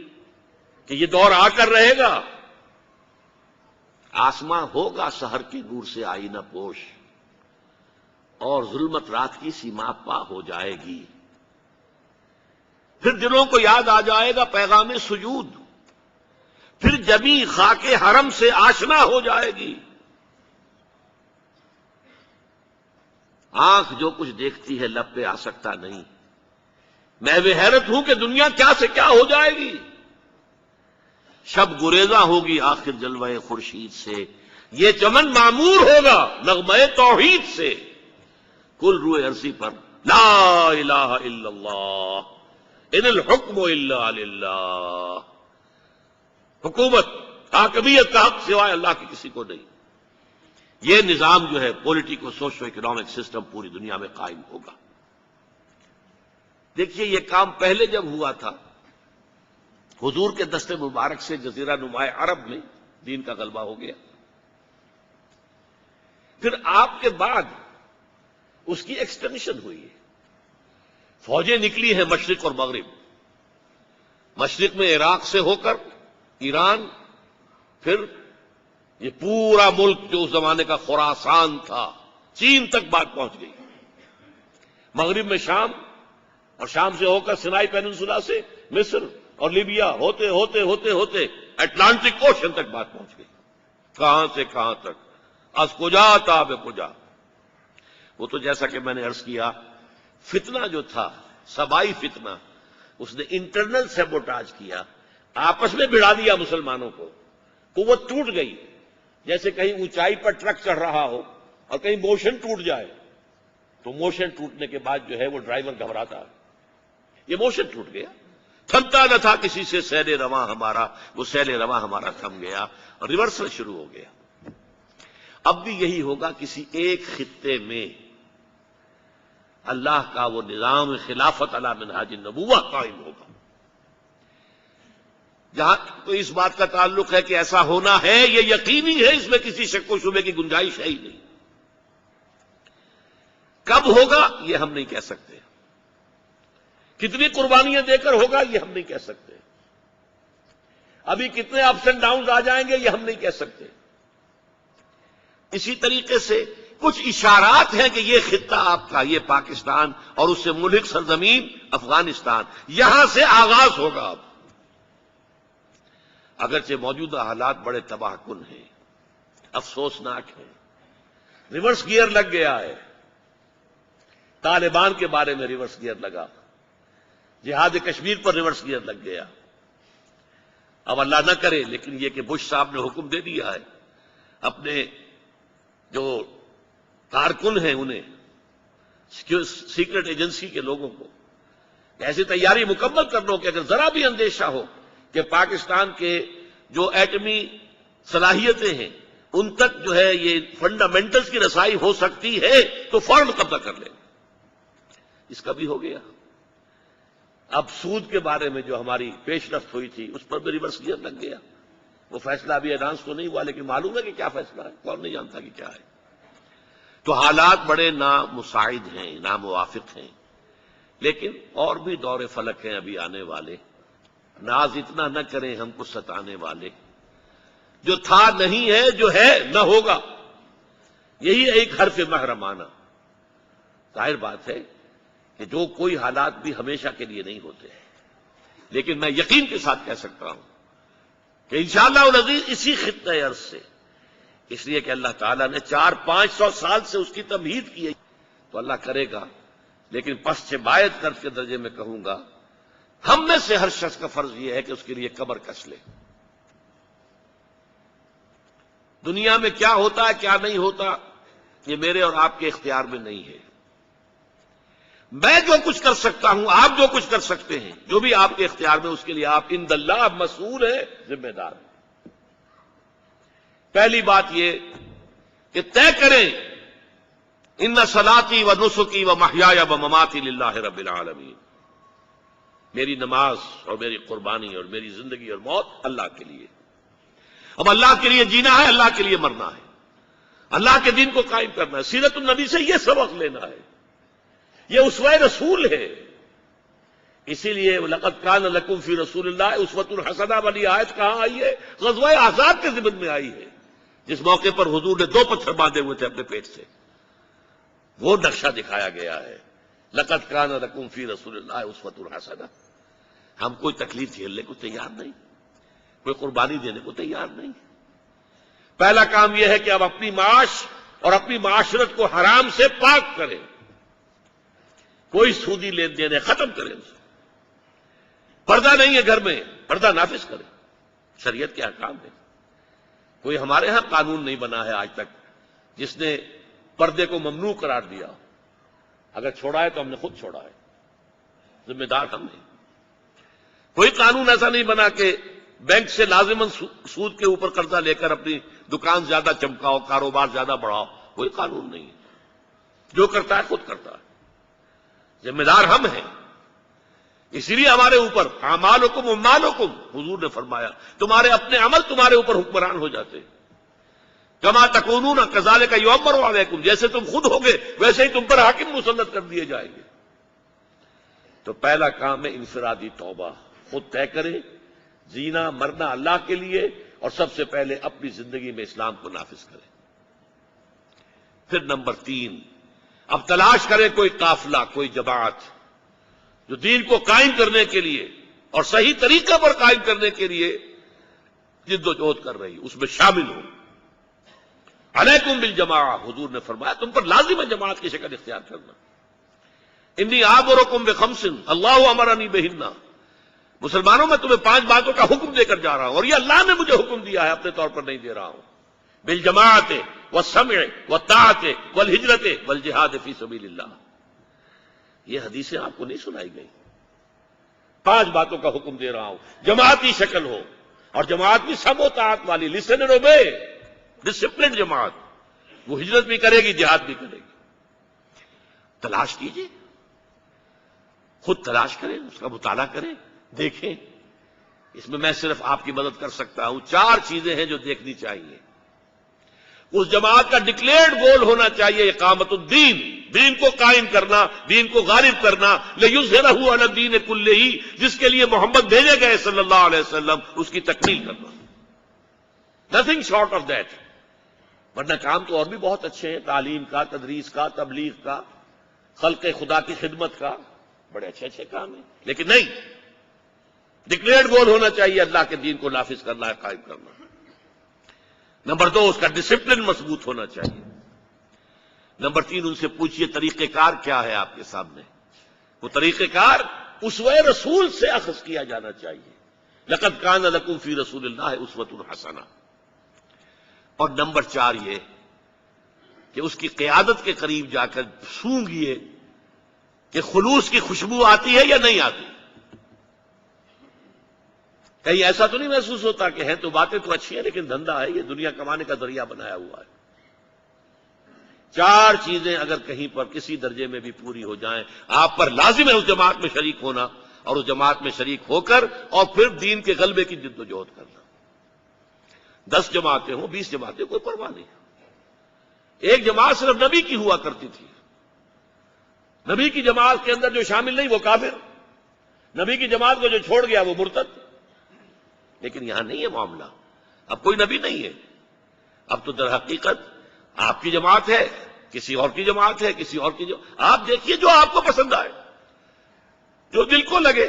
کہ یہ دور آ کر رہے گا، آسماں ہوگا سحر کے نور سے آئینہ پوش، اور ظلمت رات کی سیما پا ہو جائے گی۔ پھر دلوں کو یاد آ جائے گا پیغام سجود، پھر جمی خاک حرم سے آشنا ہو جائے گی۔ آنکھ جو کچھ دیکھتی ہے لب پہ آ سکتا نہیں، میں بے حیرت ہوں کہ دنیا کیا سے کیا ہو جائے گی۔ شب گریزاں ہوگی آخر جلوہ خورشید سے، یہ چمن معمور ہوگا نغمہ توحید سے۔ کل روئے عرضی پر لا الہ الا اللہ ان الحکم الا للہ، حکومت حاکمیت کا حق سوائے اللہ کے کسی کو نہیں۔ یہ نظام جو ہے پولیٹیکو سوشو اکنامک سسٹم پوری دنیا میں قائم ہوگا۔ دیکھیے یہ کام پہلے جب ہوا تھا حضور کے دست مبارک سے جزیرہ نما عرب میں دین کا غلبہ ہو گیا، پھر آپ کے بعد اس کی ایکسٹینشن ہوئی ہے، فوجیں نکلی ہیں مشرق اور مغرب، مشرق میں عراق سے ہو کر ایران، پھر یہ پورا ملک جو اس زمانے کا خراسان تھا چین تک بات پہنچ گئی، مغرب میں شام، اور شام سے ہو کر سینائی پیننسولا سے مصر اور لیبیا ہوتے ہوتے ہوتے ہوتے اٹلانٹک اوشن تک بات پہنچ گئی۔ کہاں سے کہاں تک، از کجا تاب کجا۔ وہ تو جیسا کہ میں نے عرض کیا، فتنہ جو تھا سبائی فتنہ، اس نے انٹرنل سیبوٹاج کیا، آپس میں بھڑا دیا مسلمانوں کو، قوت ٹوٹ گئی۔ جیسے کہیں اونچائی پر ٹرک چڑھ رہا ہو اور کہیں موشن ٹوٹ جائے، تو موشن ٹوٹنے کے بعد جو ہے وہ ڈرائیور گھبراتا ہے، یہ موشن ٹوٹ گیا، تھمتا نہ تھا کسی سے سیل رواں ہمارا، وہ سیل رواں ہمارا تھم گیا اور ریورسل شروع ہو گیا۔ اب بھی یہی ہوگا، کسی ایک خطے میں اللہ کا وہ نظام خلافت علی منہاج النبوہ قائم ہوگا۔ جہاں تو اس بات کا تعلق ہے کہ ایسا ہونا ہے، یہ یقینی ہے، اس میں کسی شک و شبے کی گنجائش ہے ہی نہیں۔ کب ہوگا یہ ہم نہیں کہہ سکتے، کتنی قربانیاں دے کر ہوگا یہ ہم نہیں کہہ سکتے، ابھی کتنے اپس اینڈ ڈاؤنز آ جائیں گے یہ ہم نہیں کہہ سکتے۔ اسی طریقے سے کچھ اشارات ہیں کہ یہ خطہ آپ کا، یہ پاکستان اور اس سے ملک سرزمین افغانستان، یہاں سے آغاز ہوگا۔ اب اگرچہ موجودہ حالات بڑے تباہ کن ہیں، افسوسناک ہیں، ریورس گیئر لگ گیا ہے، طالبان کے بارے میں ریورس گیئر لگا، جہاد کشمیر پر ریورس گیئر لگ گیا۔ اب اللہ نہ کرے، لیکن یہ کہ بش صاحب نے حکم دے دیا ہے اپنے جو کارکن ہیں انہیں، سیکرٹ ایجنسی کے لوگوں کو، ایسی تیاری مکمل کر لو کہ اگر ذرا بھی اندیشہ ہو کہ پاکستان کے جو ایٹمی صلاحیتیں ہیں ان تک جو ہے یہ فنڈامنٹلز کی رسائی ہو سکتی ہے تو فوراً قبضہ کر لیں۔ اس کا بھی ہو گیا۔ اب سود کے بارے میں جو ہماری پیش رفت ہوئی تھی اس پر بھی ریورس گیئر لگ گیا۔ وہ فیصلہ ابھی اناؤنس تو نہیں ہوا، لیکن معلوم ہے کہ کیا فیصلہ ہے، کون نہیں جانتا کہ کیا ہے۔ تو حالات بڑے نامساعد ہیں، ناموافق ہیں، لیکن اور بھی دور فلک ہیں ابھی آنے والے۔ ناز اتنا نہ کریں ہم کو ستانے والے، جو تھا نہیں ہے، جو ہے نہ ہوگا، یہی ایک حرف محرمانہ۔ ظاہر بات ہے کہ جو کوئی حالات بھی ہمیشہ کے لیے نہیں ہوتے، لیکن میں یقین کے ساتھ کہہ سکتا ہوں کہ انشاءاللہ العزیز اسی خطۂ ارض سے، اس لیے کہ اللہ تعالیٰ نے 400-500 سال سے اس کی تمہید کی ہے، تو اللہ کرے گا، لیکن پس باعث درد کے درجے میں کہوں گا، ہم میں سے ہر شخص کا فرض یہ ہے کہ اس کے لیے کمر کس لے۔ دنیا میں کیا ہوتا ہے کیا نہیں ہوتا یہ میرے اور آپ کے اختیار میں نہیں ہے۔ میں جو کچھ کر سکتا ہوں، آپ جو کچھ کر سکتے ہیں، جو بھی آپ کے اختیار میں، اس کے لیے آپ عند اللہ مسئول ہے، ذمہ دار ہیں۔ پہلی بات یہ کہ طے کریں ان صلاتی و نسکی و محیای و مماتی للہ رب العالمین، میری نماز اور میری قربانی اور میری زندگی اور موت اللہ کے لیے۔ اب اللہ کے لیے جینا ہے، اللہ کے لیے مرنا ہے، اللہ کے دین کو قائم کرنا ہے۔ سیرت النبی سے یہ سبق لینا ہے، یہ اسوہ رسول ہے۔ اسی لیے لقد کان لکم فی رسول اللہ اسوۃ حسنہ والی آیت کہاں آئی ہے؟ غزوہ احزاب کے ضمن میں آئی ہے، جس موقع پر حضور نے 2 پتھر باندھے ہوئے تھے اپنے پیٹ سے، وہ نقشہ دکھایا گیا ہے۔ لقد کان لکم فی رسول اللہ اسوۃ حسنہ۔ ہم کوئی تکلیف جھیلنے کو تیار نہیں، کوئی قربانی دینے کو تیار نہیں۔ پہلا کام یہ ہے کہ اب اپنی معاش اور اپنی معاشرت کو حرام سے پاک کریں، کوئی سودی لین دین ہے ختم کریں اسے۔ پردہ نہیں ہے گھر میں، پردہ نافذ کریں، شریعت کے احکام ہے۔ کوئی ہمارے ہاں قانون نہیں بنا ہے آج تک جس نے پردے کو ممنوع قرار دیا، اگر چھوڑا ہے تو ہم نے خود چھوڑا ہے، ذمہ دار ہم نہیں۔ کوئی قانون ایسا نہیں بنا کہ بینک سے لازماً سود کے اوپر قرضہ لے کر اپنی دکان زیادہ چمکاؤ، کاروبار زیادہ بڑھاؤ، کوئی قانون نہیں ہے۔ جو کرتا ہے خود کرتا ہے، ذمہ دار ہم ہیں۔ اسی لیے ہمارے اوپر اعمالکم اموالکم، حضور نے فرمایا تمہارے اپنے عمل تمہارے اوپر حکمران ہو جاتے ہیں۔ کما تکونون کذالک یؤمر علیکم، جیسے تم خود ہوگے ویسے ہی تم پر حاکم مسلط کر دیے جائیں گے۔ تو پہلا کام ہے انفرادی توبہ، خود طے کریں جینا مرنا اللہ کے لیے، اور سب سے پہلے اپنی زندگی میں اسلام کو نافذ کریں۔ پھر نمبر 3، اب تلاش کریں کوئی قافلہ، کوئی جماعت جو دین کو قائم کرنے کے لیے اور صحیح طریقہ پر قائم کرنے کے لیے جد و جہد کر رہی، اس میں شامل ہو۔ علیکم بالجماعہ، حضور نے فرمایا تم پر لازم ہے جماعت کی شکل اختیار کرنا۔ انی آمرکم بخمس اللہ امرنی بہن، مسلمانوں میں تمہیں 5 باتوں کا حکم دے کر جا رہا ہوں، اور یہ اللہ نے مجھے حکم دیا ہے، اپنے طور پر نہیں دے رہا ہوں۔ بالجماعت والسمع والطاعت والہجرت والجہاد فی سبیل اللہ۔ یہ حدیثیں آپ کو نہیں سنائی گئی، 5 باتوں کا حکم دے رہا ہوں، جماعتی شکل ہو، اور جماعت بھی سم و طاعت والی، لسن اینڈ اوبے، ڈسپلن جماعت، وہ ہجرت بھی کرے گی، جہاد بھی کرے گی۔ تلاش کیجیے، خود تلاش کریں، اس کا مطالعہ کریں، دیکھیں۔ اس میں میں صرف آپ کی مدد کر سکتا ہوں۔ 4 چیزیں ہیں جو دیکھنی چاہیے۔ اس جماعت کا ڈکلیئرڈ گول ہونا چاہیے اقامت الدین، دین کو قائم کرنا، دین کو غالب کرنا، لیظہرہ علی الدین کلہ، جس کے لیے محمد بھیجے گئے صلی اللہ علیہ وسلم، اس کی تکمیل کرنا، نتھنگ شارٹ آف دیٹ۔ ورنہ کام تو اور بھی بہت اچھے ہیں، تعلیم کا، تدریس کا، تبلیغ کا، خلق خدا کی خدمت کا، بڑے اچھے کام ہیں، لیکن نہیں، ڈکلیئرڈ گول ہونا چاہیے اللہ کے دین کو نافذ کرنا ہے، قائم کرنا۔ نمبر 2، اس کا ڈسپلن مضبوط ہونا چاہیے۔ نمبر 3، ان سے پوچھئے طریقہ کار کیا ہے آپ کے سامنے، وہ طریقہ کار اسوہ رسول سے اخذ کیا جانا چاہیے۔ لقد کان لکم فی رسول اللہ اسوۃ حسنہ۔ اور نمبر 4 یہ کہ اس کی قیادت کے قریب جا کر سونگھئے کہ خلوص کی خوشبو آتی ہے یا نہیں آتی۔ کہیں ایسا تو نہیں محسوس ہوتا کہ ہیں تو باتیں تو اچھی ہیں لیکن دھندا ہے، یہ دنیا کمانے کا ذریعہ بنایا ہوا ہے۔ 4 چیزیں اگر کہیں پر کسی درجے میں بھی پوری ہو جائیں، آپ پر لازم ہے اس جماعت میں شریک ہونا، اور اس جماعت میں شریک ہو کر اور پھر دین کے غلبے کی جد و جہد کرنا۔ 10 جماعتیں ہوں، 20 جماعتیں، کوئی پرواہ نہیں۔ ایک جماعت صرف نبی کی ہوا کرتی تھی، نبی کی جماعت کے اندر جو شامل نہیں وہ کافر، نبی کی جماعت کو جو چھوڑ گیا وہ مرتد۔ لیکن یہاں نہیں ہے معاملہ، اب کوئی نبی نہیں ہے، اب تو در حقیقت آپ کی جماعت ہے، کسی اور کی جماعت ہے، کسی اور کی آپ دیکھیے جو آپ کو پسند آئے۔ جو دل کو لگے،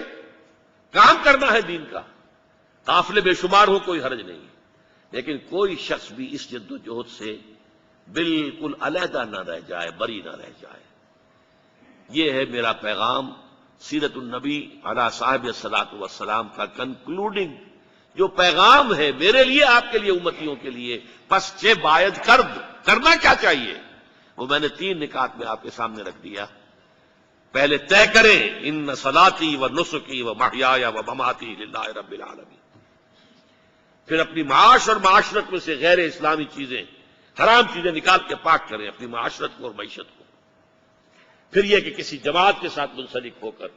کام کرنا ہے دین کا، قافلے بے شمار ہو، کوئی حرج نہیں، لیکن کوئی شخص بھی اس جد و جہد سے بالکل علیحدہ نہ رہ جائے، بری نہ رہ جائے۔ یہ ہے میرا پیغام، سیرت النبی علی صاحب الصلاۃ والسلام کا کنکلوڈنگ جو پیغام ہے میرے لیے، آپ کے لیے، امتیوں کے لیے۔ پس چہ باید کرنا کیا چاہیے، وہ میں نے 3 نکات میں آپ کے سامنے رکھ دیا۔ پہلے طے کریں، ان صلاتی و نسکی و محیای و مماتی للہ رب العالمین۔ پھر اپنی معاش اور معاشرت میں سے غیر اسلامی چیزیں، حرام چیزیں نکال کے پاک کریں اپنی معاشرت کو اور معیشت کو۔ پھر یہ کہ کسی جماعت کے ساتھ منسلک ہو کر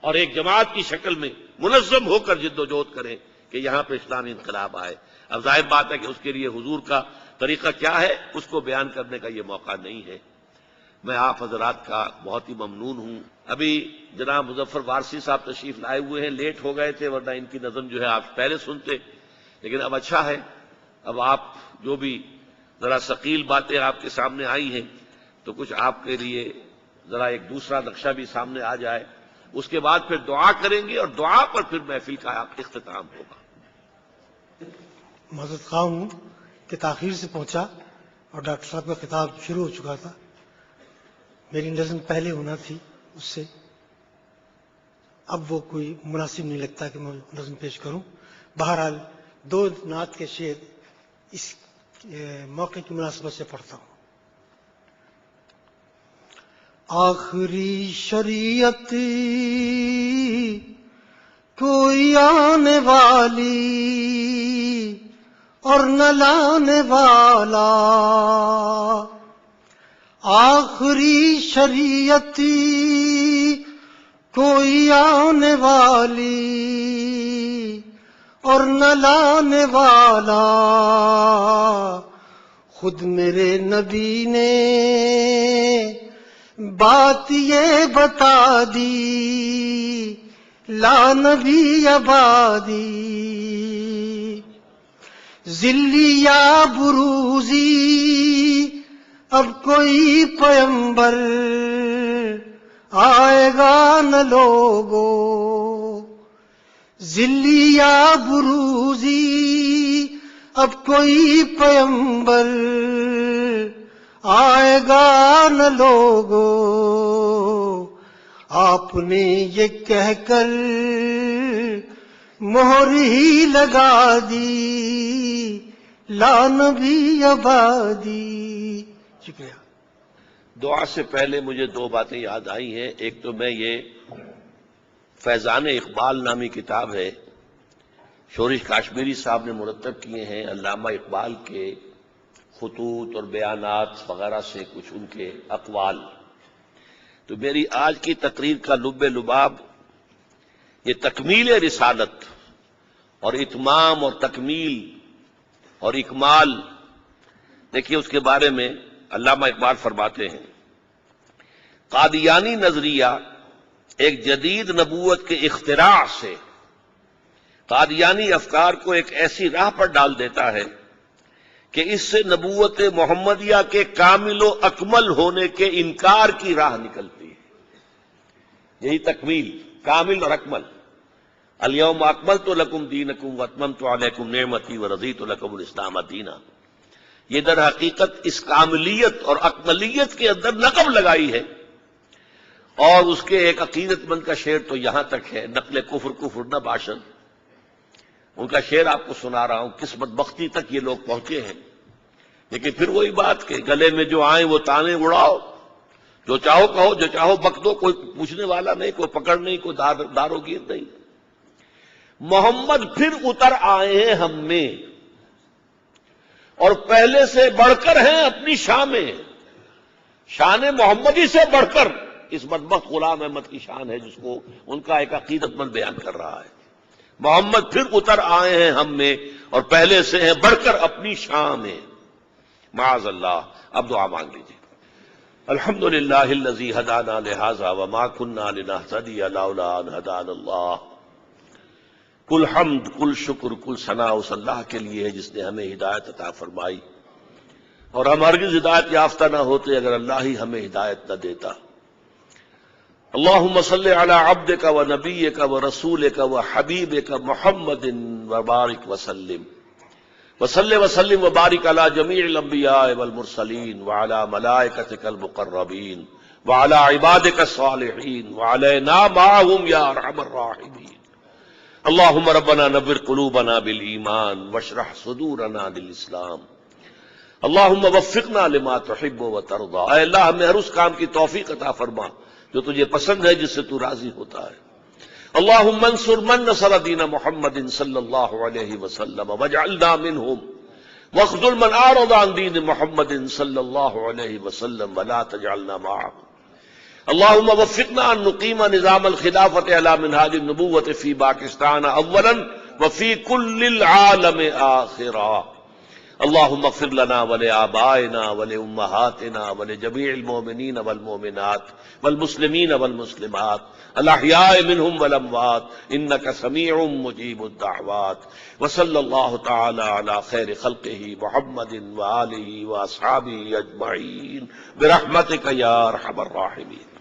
اور ایک جماعت کی شکل میں منظم ہو کر جد و جہد کریں کہ یہاں پہ اسلامی انقلاب آئے۔ اب ظاہر بات ہے کہ اس کے لیے حضور کا طریقہ کیا ہے، اس کو بیان کرنے کا یہ موقع نہیں ہے۔ میں آپ حضرات کا بہت ہی ممنون ہوں۔ ابھی جناب مظفر وارثی صاحب تشریف لائے ہوئے ہیں، لیٹ ہو گئے تھے، ورنہ ان کی نظم جو ہے آپ پہلے سنتے، لیکن اب اچھا ہے، اب آپ جو بھی ذرا ثقیل باتیں آپ کے سامنے آئی ہیں تو کچھ آپ کے لیے ذرا ایک دوسرا نقشہ بھی سامنے آ جائے، اس کے بعد پھر دعا کریں گے اور دعا پر پھر محفل کا اختتام ہوگا۔ معذرت خواہ ہوں کہ تاخیر سے پہنچا اور ڈاکٹر صاحب کا خطاب شروع ہو چکا تھا، میری نظم پہلے ہونا تھی اس سے، اب وہ کوئی مناسب نہیں لگتا کہ میں نظم پیش کروں۔ بہرحال 2 نعت کے شعر اس موقع کی مناسبت سے پڑھتا ہوں۔ آخری شریعت کوئی آنے والی اور نہ لانے والا، آخری شریعت کوئی آنے والی اور نہ لانے والا، خود میرے نبی نے بات یہ بتا دی، لا نبی آبادی، ذلی یا بروزی اب کوئی پیمبر آئے گا نہ لوگو، ذلی یا بروزی اب کوئی پیمبر آئے گا نہ لوگو، آپ نے یہ کہہ کر مہر ہی لگا دی، لا نبی آبادی۔ شکریہ۔ دعا سے پہلے مجھے 2 باتیں یاد آئی ہیں۔ ایک تو میں یہ فیضان اقبال نامی کتاب ہے، شورش کاشمیری صاحب نے مرتب کیے ہیں، علامہ اقبال کے خطوط اور بیانات وغیرہ سے کچھ ان کے اقوال۔ تو میری آج کی تقریر کا لب لباب یہ تکمیل رسالت اور اتمام اور تکمیل اور اکمال۔ دیکھیے اس کے بارے میں علامہ اقبال فرماتے ہیں، قادیانی نظریہ ایک جدید نبوت کے اختراع سے قادیانی افکار کو ایک ایسی راہ پر ڈال دیتا ہے کہ اس سے نبوت محمدیہ کے کامل و اکمل ہونے کے انکار کی راہ نکلتی ہے۔ یہی تکمیل، کامل اور اکمل۔ الیوم اکملت لکم دینکم واتممت علیکم نعمتی ورضیت لکم الاسلام دینا۔ یہ در حقیقت اس کاملیت اور اکملیت کے اندر نقب لگائی ہے، اور اس کے ایک عقیدت مند کا شعر تو یہاں تک ہے، نقل کفر کفر نہ باشد۔ ان کا شعر آپ کو سنا رہا ہوں، کس بدبختی تک یہ لوگ پہنچے ہیں۔ لیکن پھر وہی بات کہ گلے میں جو آئیں وہ تانے اڑاؤ، جو چاہو کہو، جو چاہو بک دو، کوئی پوچھنے والا نہیں، کوئی پکڑ نہیں، کوئی دارو گیر نہیں۔ محمد پھر اتر آئے ہیں ہم میں، اور پہلے سے بڑھ کر ہیں اپنی شان میں۔ شان محمدی سے بڑھ کر اس بدبخت غلام احمد کی شان ہے، جس کو ان کا ایک عقیدت مند بیان کر رہا ہے۔ محمد پھر اتر آئے ہیں ہم میں، اور پہلے سے ہیں بڑھ کر اپنی شان میں۔ معاذ اللہ۔ اب دعا مانگ لیجیے۔ الحمدللہ الذی ہدانا لہذا وما كنا لنہتدی لولا ان ہدانا اللہ۔ کل حمد، کل شکر، کل ثناء اس اللہ کے لیے ہے جس نے ہمیں ہدایت عطا فرمائی، اور ہم ہرگز ہدایت یافتہ نہ ہوتے اگر اللہ ہی ہمیں ہدایت نہ دیتا۔ اللهم صل على عبدك ونبيك ورسولك وحبيبك محمد وبارك وسلم وسلم وبارك على جميع الانبياء والمرسلين وعلى ملائكتك المقربين وعلى عبادك الصالحين وعلينا معهم يا ارحم الراحمين. اللهم ربنا نور قلوبنا بالایمان واشرح صدورنا للاسلام. اللهم وفقنا لما تحب وترضى. اے اللہ ہمیں ہر اس کام کی توفیق عطا فرما جو تجھے پسند ہے، جس سے تو راضی ہوتا ہے. اللهم انصر من نصر دین محمد صلی اللہ علیہ وسلم واجعلنا منهم واخذل من اعرض عن دین محمد صلی اللہ علیہ وسلم ولا تجعلنا معهم. اللهم وفقنا ان نقیم نظام الخلافت علی منہاج النبوۃ فی پاکستان اولا وفی کل العالم آخرا. اللهم اغفر لنا ولآبائنا ولأمهاتنا ولجميع المؤمنين والمؤمنات والمسلمين والمسلمات الأحياء منهم والأموات إنك سميع مجيب الدعوات. وصلى الله تعالى على خير خلقه محمد وآله وأصحابه أجمعين برحمتك يا أرحم الراحمين.